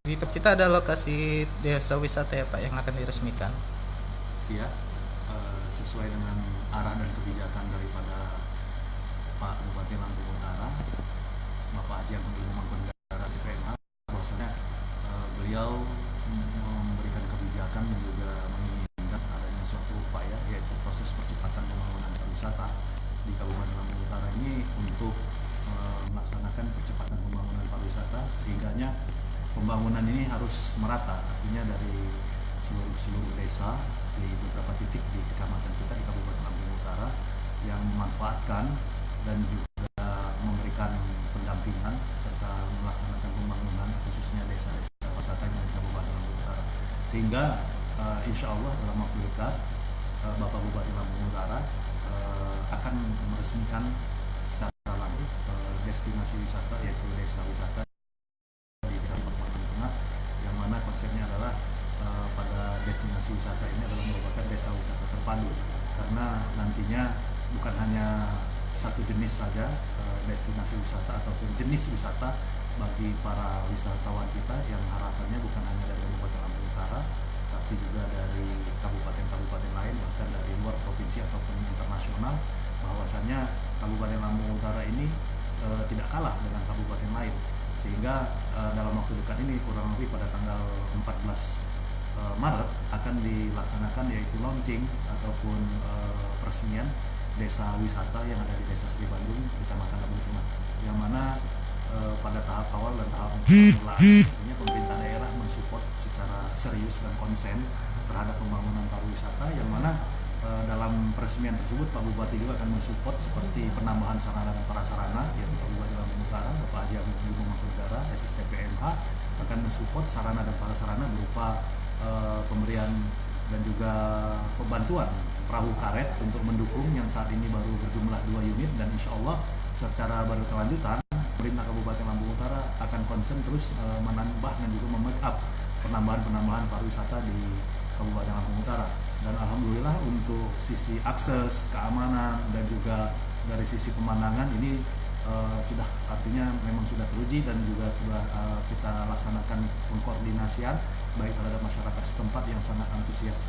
Di YouTube kita ada lokasi desa wisata ya Pak yang akan diresmikan. Ya, sesuai dengan arah dan kebijakan daripada Pak Bupati Lampung Utara, Bapak Haji Agung Ibu Mangkunegaran SPMH, bahwasanya beliau memberikan kebijakan dan juga menginginkan adanya suatu upaya, yaitu proses percepatan pembangunan pariwisata di Kabupaten Lampung Utara ini untuk melaksanakan percepatan pembangunan pariwisata, sehingganya pembangunan ini harus merata, artinya dari seluruh desa di beberapa titik di kecamatan kita di Kabupaten Lampung Utara yang memanfaatkan dan juga memberikan pendampingan serta melaksanakan pembangunan khususnya desa-desa wisata di Kabupaten Lampung Utara, sehingga insya Allah dalam waktu dekat Bapak Bupati Lampung Utara akan meresmikan secara langsung destinasi wisata, yaitu desa wisata di Desa Lampung Tengah, yang mana konsepnya adalah pada destinasi wisata ini adalah merupakan desa wisata terpadu, karena nantinya bukan hanya satu jenis saja destinasi wisata ataupun jenis wisata bagi para wisatawan kita, yang harapannya bukan hanya dari Kabupaten Lampung Utara tapi juga dari kabupaten-kabupaten lain, bahkan dari luar provinsi ataupun internasional, bahwasannya Kabupaten Lampung Utara ini tidak kalah dengan kabupaten lain, sehingga dalam waktu dekat ini kurang lebih pada tanggal 14 Maret akan dilaksanakan yaitu launching ataupun peresmian desa wisata yang ada di Desa Sri Bandung, Kecamatan Lampung Tengah, yang mana pada tahap awal dan tahap permulaan tentunya pemerintah daerah mensupport secara serius dan konsen terhadap pembangunan pariwisata, yang mana dalam peresmian tersebut Pak Bupati juga akan mensupport seperti penambahan sarana dan prasarana, yaitu Pak Bupati Lampung Utara, Bapak Haji Agung Ibu Mangkunegaran SSTPMH akan mensupport sarana dan prasarana berupa pemberian dan juga pembantuan perahu karet untuk mendukung yang saat ini baru berjumlah 2 unit, dan insya Allah secara berkelanjutan pemerintah Kabupaten Lampung Utara akan konsen terus menambah dan juga membackup penambahan pariwisata di Kabupaten Lampung Utara. Dan alhamdulillah untuk sisi akses, keamanan, dan juga dari sisi pemandangan ini sudah, artinya memang sudah teruji dan juga sudah kita laksanakan pengkoordinasian baik terhadap masyarakat setempat yang sangat antusias.